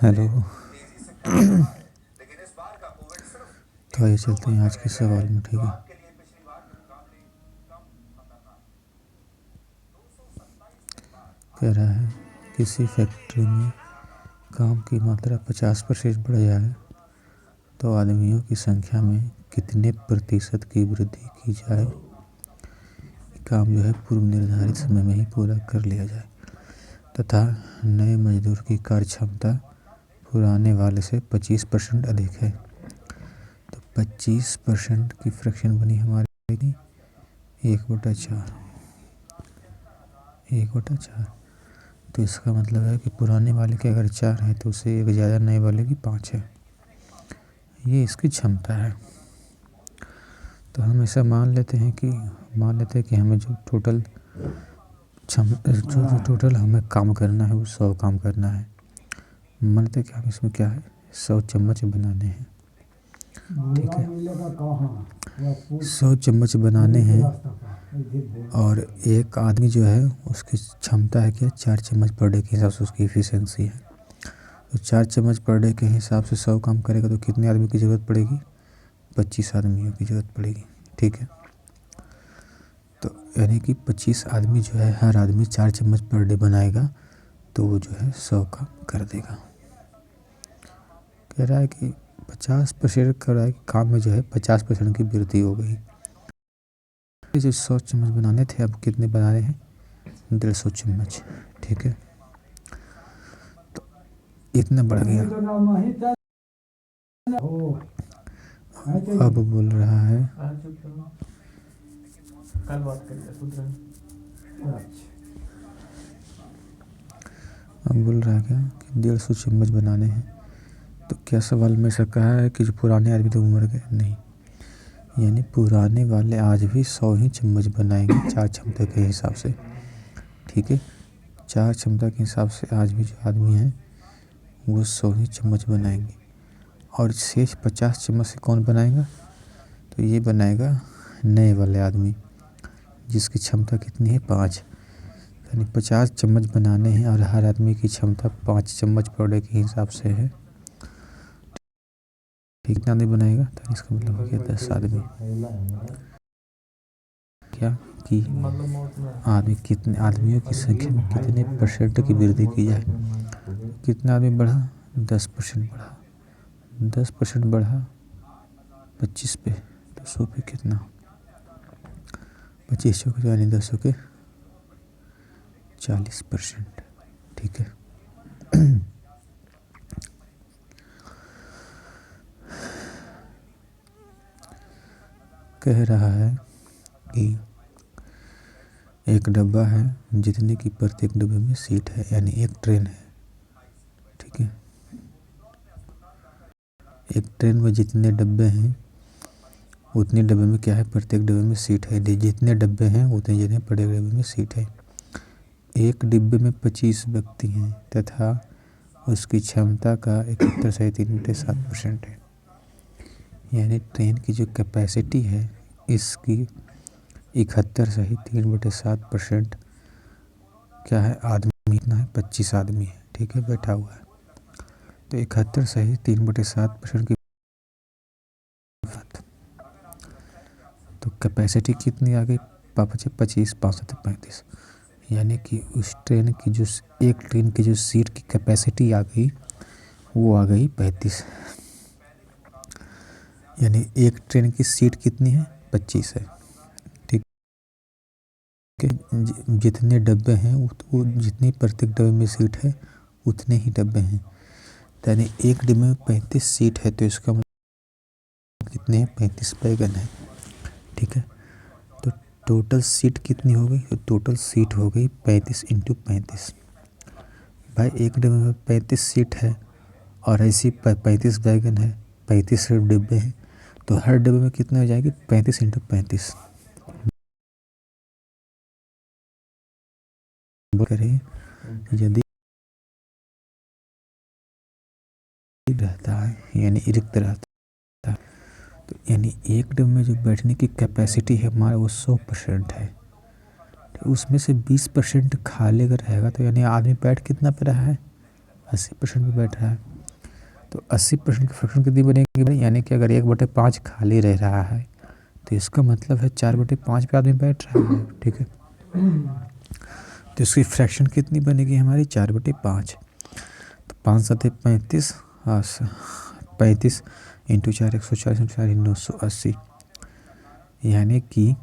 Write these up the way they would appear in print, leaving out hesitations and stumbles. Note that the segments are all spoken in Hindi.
हेलो। तो आइए चलते हैं आज के सवाल में। ठीक है, कह रहा है किसी फैक्ट्री में काम की मात्रा 50% बढ़ जाए तो आदमियों की संख्या में कितने प्रतिशत की वृद्धि की जाए। काम जो है पूर्व निर्धारित समय में ही पूरा कर लिया जाए तथा नए मजदूर की कार्य क्षमता पुराने वाले से 25% अधिक है। तो 25% की फ्रैक्शन बनी हमारी 1/4। 1/4। तो इसका मतलब है कि पुराने वाले के अगर 4 है तो उससे एक ज़्यादा नए वाले की 5 है। ये इसकी क्षमता है। तो हम ऐसा मान लेते हैं कि हमें जो टोटल हमें काम करना है वो 100 काम करना है। मान लेते हैं कि हम इसमें क्या है 100 चम्मच बनाने हैं। ठीक है, 100 चम्मच बनाने हैं और एक आदमी जो है उसकी क्षमता है क्या 4 चम्मच पर डे के हिसाब से उसकी एफिशिएंसी है। तो 4 चम्मच पर डे के हिसाब से 100 काम करेगा तो कितने आदमी की ज़रूरत पड़ेगी? 25 आदमियों की ज़रूरत पड़ेगी। ठीक है, तो यानी कि 25 आदमी जो है हर आदमी 4 चम्मच पर डे बनाएगा तो वो जो है 100 काम कर देगा। कह रहा है कि 50% कर रहा है कि काम में जो है 50% की वृद्धि हो गई। जो 100 चम्मच बनाने थे अब कितने बना रहे हैं? 150 चम्मच। ठीक है, तो इतना बढ़ गया। अब बोल रहा है कल बात करिए। अब बोल रहा है क्या कि 150 चम्मच बनाने हैं। तो क्या सवाल में ऐसा कहा है कि जो पुराने आदमी तो उम्र गए? नहीं, यानी पुराने वाले आज भी 100 ही चम्मच बनाएंगे 4 क्षमता के हिसाब से। ठीक है, 4 क्षमता के हिसाब से आज भी जो आदमी हैं वो 100 ही चम्मच बनाएंगे और शेष 50 चम्मच से कौन बनाएगा? तो ये बनाएगा नए वाले आदमी जिसकी क्षमता कितनी है 5। यानी 50 चम्मच बनाने हैं और हर आदमी की क्षमता 5 चम्मच पर डे के हिसाब से है। ठीक, कितना आदमी बनाएगा? तो इसका मतलब हो गया 10 आदमी। क्या कि आदमियों की संख्या में कितने परसेंट की वृद्धि की जाए। कितना आदमी बढ़ा? 10% बढ़ा। 10% बढ़ा 25 पे तो 100 पे कितना? 25 चौके यानी 10 के 40%। ठीक है, कह रहा है कि एक डब्बा है जितने की प्रत्येक डब्बे में सीट है, यानी एक ट्रेन है। ठीक है, एक ट्रेन में जितने डब्बे हैं उतने डब्बे में क्या है? प्रत्येक डब्बे में सीट है। जितने डब्बे हैं उतने जितने प्रत्येक डब्बे में सीट है। एक डिब्बे में 25 व्यक्ति हैं तथा उसकी क्षमता का 71.3/7% है। यानी ट्रेन की जो कैपेसिटी है इसकी 71.3/7% क्या है? आदमी इतना है 25 आदमी है। ठीक है, बैठा हुआ है। तो 71.3/7% की बात। तो कैपेसिटी कितनी आ गई? 25 5 35। यानी कि उस ट्रेन की जो एक ट्रेन की जो सीट की कैपेसिटी आ गई वो आ गई 35। यानी एक ट्रेन की सीट कितनी है? 25 है। ठीक है, जितने डब्बे हैं वो जितनी प्रत्येक डब्बे में सीट है उतने ही डब्बे हैं। यानी एक डिब्बे में 35 सीट है तो इसका मतलब कितने हैं? 35 बैगन है। ठीक है, तो टोटल सीट कितनी हो गई? तो टोटल सीट हो गई 35 × 35। भाई एक डिब्बे में 35 सीट है और ऐसी 35 बैगन है, 35 डिब्बे हैं तो हर डिब्बे में कितने हो जाएगी? 35 × 35 करें। यदि रहता है यानी रिक्त रहता है तो यानी एक डिब्बे में जो बैठने की कैपेसिटी है हमारा वो 100% है। तो उसमें से 20% खाली अगर रहेगा तो यानी आदमी बैठ कितना पे रहा है? 80% पे बैठ रहा है। तो 80% का फ्रैक्शन कितनी बनेगी, यानी कि अगर 1/5 खाली रह रहा है तो इसका मतलब है 4/5 पे आदमी बैठ रहा है, ठीक है। तो इसकी फ्रैक्शन कितनी बनेगी हमारी, 4/5। तो 5 7 35, 35 इंटू 4 140 इंटू 4 980, यानी कि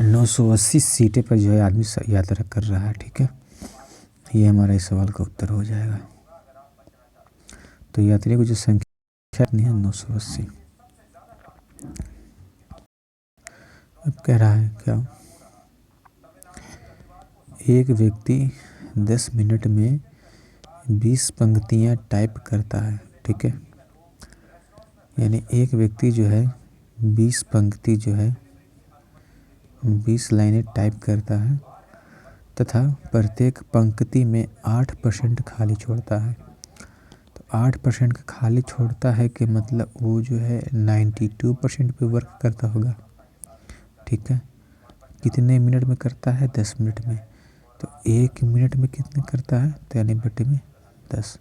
980 सीटें पर जो है आदमी यात्रा कर रहा है, ठीक है। ये हमारा इस सवाल का उत्तर हो जाएगा। तो यात्रियों की जो संख्या नहीं है 980। अब कह रहा है क्या, एक व्यक्ति 10 मिनट में 20 पंक्तियाँ टाइप करता है, ठीक है। यानी एक व्यक्ति जो है 20 पंक्ति जो है 20 लाइनें टाइप करता है तथा प्रत्येक पंक्ति में 8% खाली छोड़ता है। तो 8% का खाली छोड़ता है कि मतलब वो जो है 92% पे वर्क करता होगा, ठीक है। कितने मिनट में करता है, 10 मिनट में। तो 1 मिनट में कितने करता है, तो यानी बटे में 10।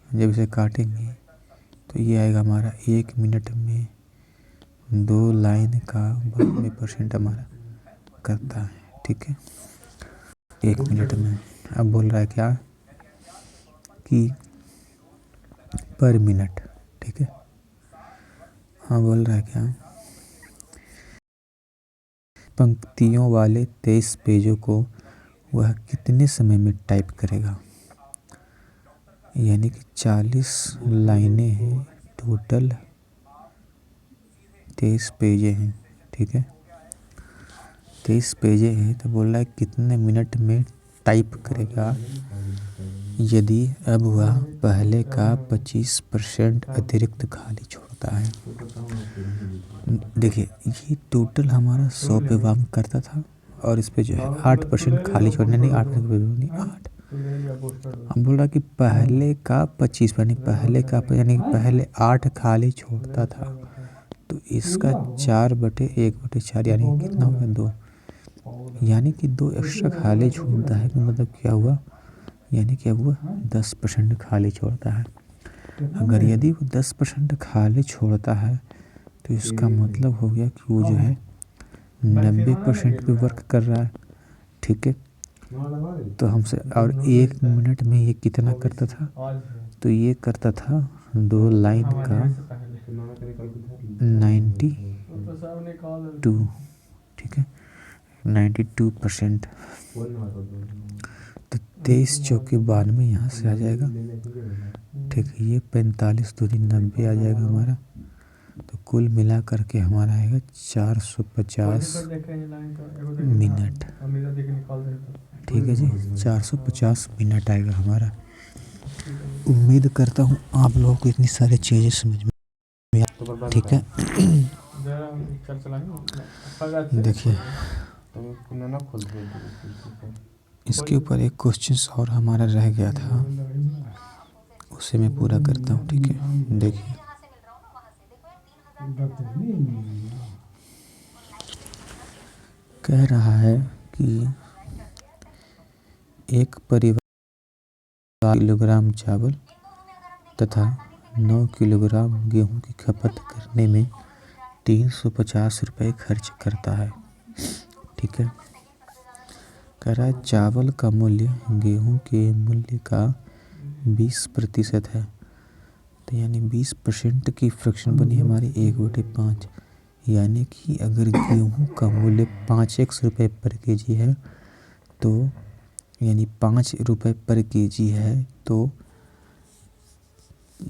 जब इसे काटेंगे तो ये आएगा हमारा 1 मिनट में 2 लाइन का 92% हमारा करता है, ठीक है, 1 मिनट में। अब बोल रहा है क्या कि पर मिनट, ठीक है। हाँ, बोल रहा है क्या, पंक्तियों वाले 23 पेजों को वह कितने समय में टाइप करेगा। यानी कि 40 लाइनें हैं टोटल, 23 पेजें हैं, ठीक है। 23 पेजें हैं तो बोल रहा है कितने मिनट में टाइप करेगा यदि अब वह पहले का 25% अतिरिक्त खाली छोड़ता है। देखिए ये टोटल हमारा 100 पे काम करता था और इस पे जो है 8% खाली छोड़ने, नहीं 8% नहीं 8। हम बोल रहा कि पहले का 25, यानी पहले का यानी पहले 8 खाली छोड़ता था, तो इसका 4/1/4 यानी कितना हो गया, 2। यानी कि 2 एक्स्ट्रा खाली छोड़ता है, कि मतलब क्या हुआ, यानी क्या हुआ 10% खाली छोड़ता है। अगर यदि वो 10% खाली छोड़ता है तो इसका मतलब हो गया कि वो जो है 90% पे वर्क कर रहा है, ठीक है। तो हमसे और 1 मिनट में ये कितना करता था, तो ये करता था 2 लाइन का 92, ठीक है, 92%। तो 23 चौके 92 यहाँ से आ जाएगा, ठीक है। ये 45 दूनी 90 आ जाएगा हमारा। तो कुल मिला करके हमारा आएगा 450 मिनट, ठीक है जी, 450 मिनट आएगा हमारा। उम्मीद करता हूँ आप लोगों को इतनी सारी चीज़ें समझ में, ठीक है। देखिए इसके ऊपर एक क्वेश्चन और हमारा रह गया था, उसे मैं पूरा करता हूँ, ठीक है। देखिए कह रहा है कि एक परिवार किलोग्राम चावल तथा 9 किलोग्राम गेहूं की खपत करने में 350 रुपये खर्च करता है, ठीक है। कह रहा है चावल का मूल्य गेहूं के मूल्य का 20% है। तो यानी 20% की फ्रैक्शन बनी हमारी 1/5। यानी कि अगर गेहूं का मूल्य 5x रुपये पर केजी है, तो यानी 5 रुपये पर केजी है, तो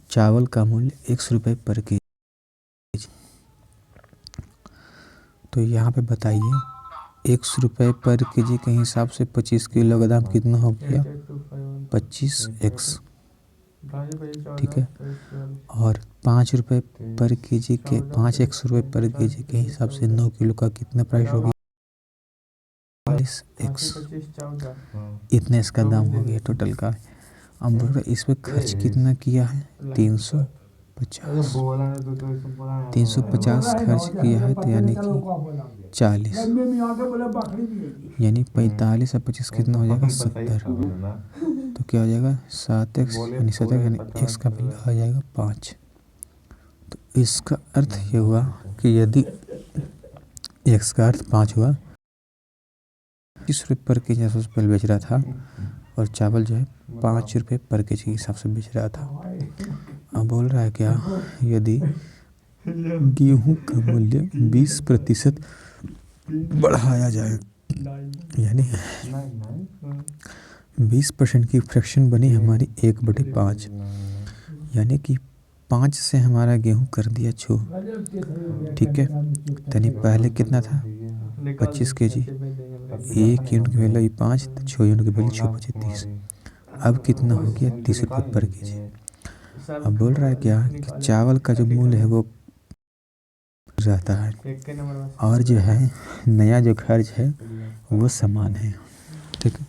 चावल का मूल्य x रुपये पर केजी। तो यहाँ पे बताइए x रुपये पर केजी के हिसाब से 25 किलोग्राम कितना हो गया, 25x, ठीक है। और 5 रुपये पर केजी के 5x रुपये पर केजी के हिसाब से 9 किलो का कितना प्राइस हो गया, 40x। इतना इसका दाम हो गया टोटल का। अब बोल रहा इसमें खर्च कितना किया है, 350 खर्च किया है, तो यानी कि 40, यानी 45 और 25 कितना हो जाएगा, 70। तो क्या हो जाएगा 7x यानी 7x यानी x का वैल्यू आ जाएगा 5। तो इसका अर्थ ये हुआ कि यदि x का अर्थ 5 हुआ, 30 रुपये पर के जी जैसे पहले बेच रहा था और चावल जो है 5 रुपये पर के जी के हिसाब से बेच रहा था। अब बोल रहा है क्या, यदि गेहूं का मूल्य 20% बढ़ाया जाए, यानी 20% की फ्रैक्शन बनी हमारी 1/5, यानी कि 5 से हमारा गेहूं कर दिया छू, ठीक है। यानी पहले कितना था 25 kg, 1 यूनिट की वैल्यू 5, तो 6 यूनिट की वैल्यू 6 25 30। अब कितना हो गया 30 रुपये पर के जी। अब बोल रहा है क्या कि चावल का जो मूल्य है वो रहता है और जो है नया जो खर्च है वो समान है, ठीक है।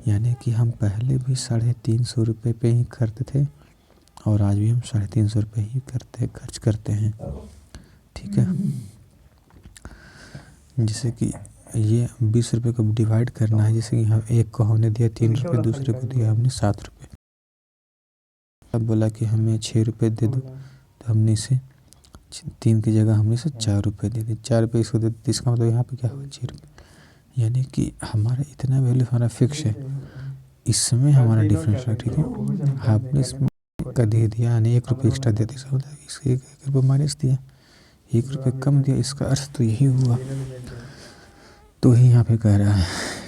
यानी कि हम पहले भी 350 रुपये पे ही खरीदते थे और आज भी हम 350 रुपये ही खर्च करते हैं, ठीक है। जैसे कि ये 20 रुपये को डिवाइड करना है, जैसे कि हम एक को हमने दिया 3 रुपये, दूसरे को दिया हमने 7 रुपये। अब बोला कि हमें 6 रुपये दे दो, तो हमने इसे 3 की जगह हमने इसे 4 रुपये दे दिए, 4 रुपये इसको दे दिए। इसका मतलब यहाँ पे क्या हुआ 6 रुपये, यानी कि हमारा इतना वैल्यू हमारा फिक्स है, इसमें हमारा डिफरेंस है, ठीक है। आपने इसमें का दे दिया यानी 1 रुपये एक्स्ट्रा दे दिया, मतलब इसके 1 रुपये माइनस दिया, 1 रुपये कम दिया, इसका अर्थ तो यही हुआ। तो ही यहाँ पे कह रहा है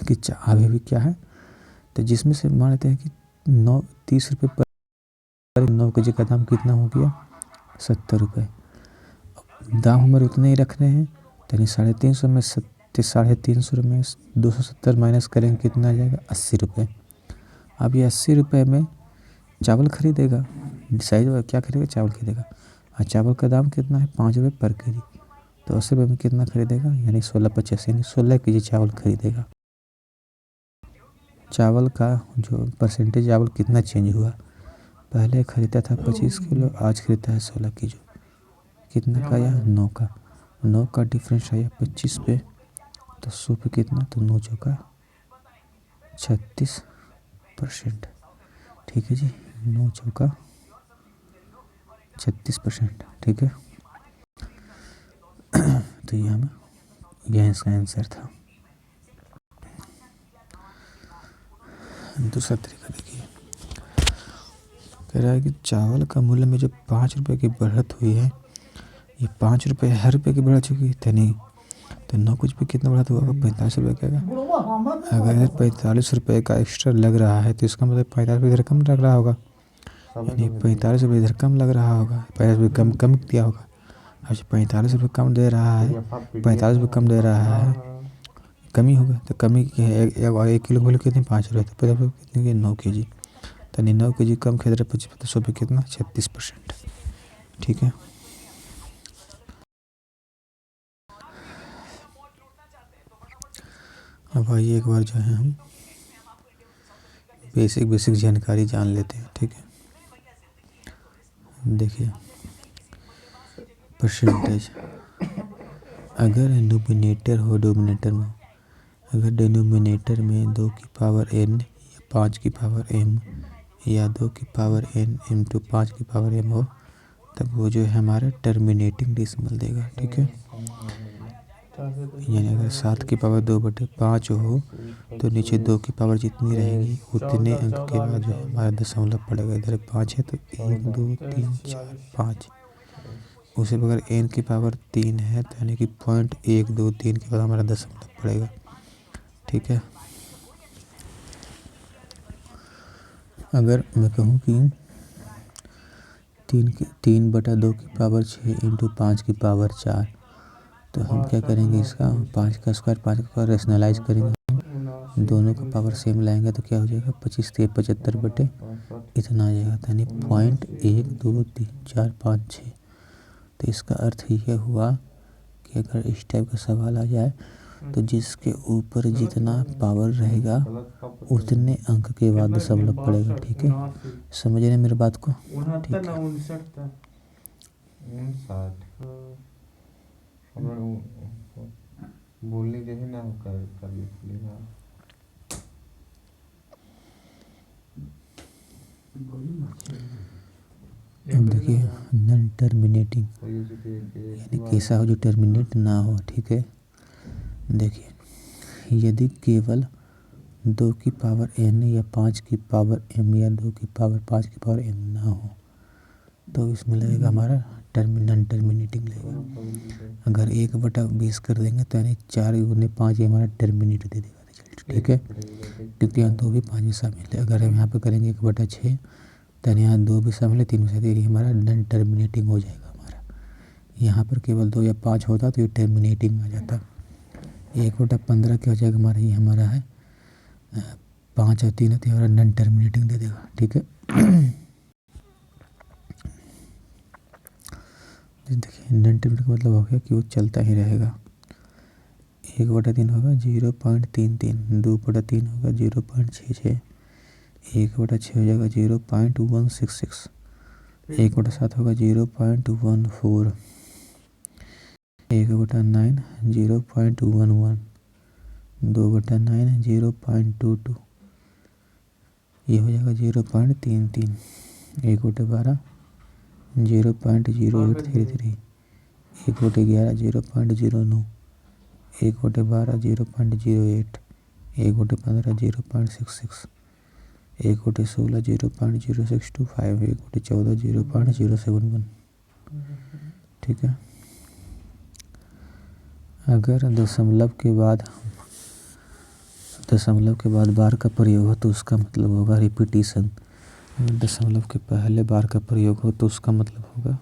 कि अभी भी क्या है, तो जिसमें से मान लेते हैं कि 30 रुपये पर 9 के जी का दाम कितना हो गया 70 रुपये। दाम हमारे उतने ही रख रहे हैं, तो यानी 350 में 350 में 270 माइनस करेंगे कितना आ जाएगा 80 रुपये। अब ये 80 रुपये में चावल खरीदेगा, साइज क्या खरीदेगा चावल खरीदेगा, और चावल का दाम कितना है 5 रुपये पर के जी, तो 80 रुपये में कितना खरीदेगा, यानी 16/50 यानी 16 के जी चावल खरीदेगा। चावल का जो परसेंटेज चावल कितना चेंज हुआ, पहले खरीदा था 25 किलो, आज खरीदता है 16 किलो, कितना का आया 9 का डिफरेंस आया 25 पे, तो 100 पे कितना, तो 9 चौका 36%, ठीक है जी, 9 चौका 36%, ठीक है। तो यह इसका आंसर था। दूसरा तरीका देखिए, कह रहा है कि चावल का मूल्य में जो 5 रुपये की बढ़त हुई है, ये 5 रुपये हर रुपये की बढ़ चुकी है, नहीं तो 9 कुछ पे कितना बढ़ा हुआ 45 रुपये का। अगर 45 रुपये का एक्स्ट्रा लग रहा है तो इसका मतलब 45 रुपये इधर कम लग रहा होगा, यानी 45 रुपये इधर कम लग रहा होगा, 45 रुपये कम दिया होगा। अब 45 रुपये कम दे रहा है, 45 रुपये कम दे रहा है, कमी होगा, तो कमी एक किलो बोले कितनी 5 रुपये, तो 50 रुपये कितने 9 के जी, तो 9 के जी कम खरीद रहे 25 रुपये कितना 36%, ठीक है। अब आइए एक बार जो है हम बेसिक जानकारी जान लेते हैं, ठीक है। देखिए परसेंटेज, अगर डिनोमिनेटर हो, अगर डिनोमिनेटर में 2 की पावर n या 5 की पावर m या 2 की पावर n इंटू 5 की पावर m हो, तब वो जो है हमारा टर्मिनेटिंग डेसिमल देगा, ठीक है। यानी अगर 7 की पावर 2/5 हो तो नीचे 2 की पावर जितनी रहेगी उतने अंक के बाद जो है हमारा दशमलव पड़ेगा। इधर 5 है तो 1 2 3 4 5, उसे अगर n की पावर 3 है तो यानी कि 0.123 के बाद हमारा दशमलव पड़ेगा, ठीक है। अगर मैं कहूँ कि 3/2 की पावर 6 इंटू 5 की पावर 4, तो हम क्या करेंगे, इसका 5 का स्क्वायर रेशनलाइज करेंगे, दोनों का पावर सेम लाएंगे तो क्या हो जाएगा 25 3 75 बटे इतना आ जाएगा, यानी 0.12345 तो इसका अर्थ यह हुआ कि अगर इस टाइप का सवाल आ जाए तो जिसके ऊपर जितना पावर रहेगा उतने अंक के बाद दशमलव पड़ेगा, ठीक है। समझ रहे हैं मेरी बात को, ठीक है। बोलने के ना कर अब देखिए नॉन टर्मिनेटिंग यानी कैसा हो जो टर्मिनेट ना हो। ठीक है, देखिए यदि केवल 2 की पावर n या 5 की पावर m या 2 की पावर 5 की पावर m ना हो तो इसमें लगेगा हमारा नॉन टर्मिनेटिंग लगेगा। अगर 1/20 कर देंगे तो यानी 4 × 5 ये हमारा टर्मिनेट दे देगा रिजल्ट। ठीक है, क्योंकि यहाँ 2 भी 5 भी शामिल है। अगर हम यहाँ पे करेंगे 1/6 तो यहाँ 2 भी शामिल है, 3 भी शामिल है, ये हमारा नॉन टर्मिनेटिंग हो जाएगा हमारा। यहाँ पर केवल 2 या 5 होता तो ये टर्मिनेटिंग आ जाता। 1/15 क्या हो जाएगा हमारा, ये हमारा है 5 और 3 है तो हमारा नॉन टर्मिनेटिंग दे देगा। ठीक है, देखिए नॉन टर्मिनेटिंग मतलब हो गया कि वो चलता ही रहेगा। 1/3 होगा 0.33, 2/3 होगा 0.66, 1/6 हो जाएगा 0.166, 1/7 होगा 0.14, 1/9 0.11, 2/9 0.22, ये हो जाएगा 0.33, 1/12 0.0833, 1/11 0.09, 1/12 0.08, 1/15 0.66, 1/16 0.0625, 1/14 0.071। ठीक है, अगर दशमलव के बाद बार का प्रयोग हो तो उसका मतलब होगा रिपीटिशन। अगर दशमलव के पहले बार का प्रयोग हो तो उसका मतलब होगा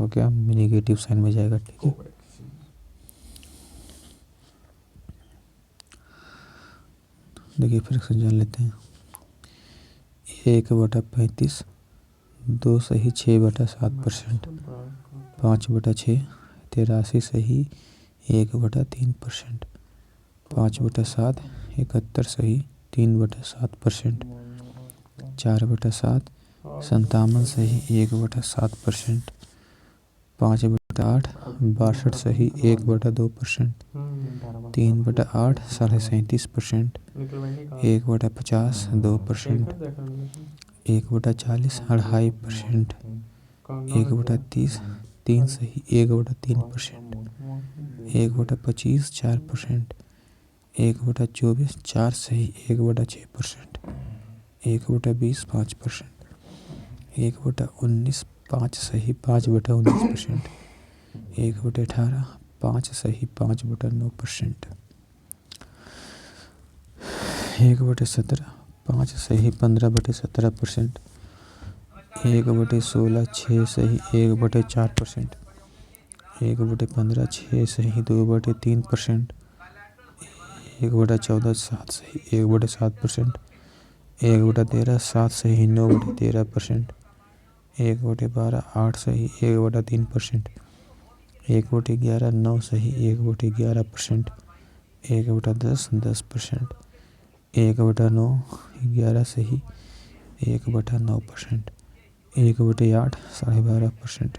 क्या, नेगेटिव साइन में जाएगा। ठीक है, देखिए फ्रैक्शन जान लेते हैं। 1/35 2 सही 6/7%, 5/6 83 सही 1/3%, 5/7 71 सही 3/7%, 4/7 57 सही 1/7%, 5/8 62 सही 1/2%, 3/8 37%, 1/50 2%, 1/40 2.5%, 1/30 3 सही 1/3%, 1/25 4%, 1/24 4 सही 1/6%, 1/20 5%, 1/19 5 सही 5/19%, 1/18 5 सही 5/9%, 1/17 5 सही 15/17%, 1/16 6 सही 1/4%, 1/15 6 सही 2/3%, 1/14 7 सही 1/7%, 1/13 7 सही 9/13%, 1/12 8 सही 1/3%, 1/11 9 सही 1/11%, 1/10 10%, 1/9 11 सही 1/9%, 1/8 12.5%,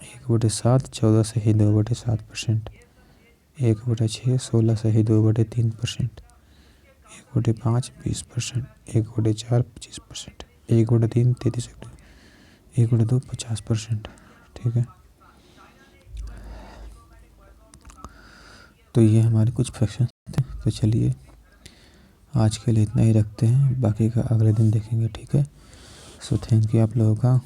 1/7 14 सही 2/7%, 1/6 16 सही 2/3%, 1/5 20%, 1/4 25%, 1/3 33%, 1/2 50%। ठीक है, तो ये हमारे कुछ फ्रैक्शन थे। तो चलिए आज के लिए इतना ही रखते हैं, बाकी का अगले दिन देखेंगे। ठीक है, सो थैंक यू आप लोगों का।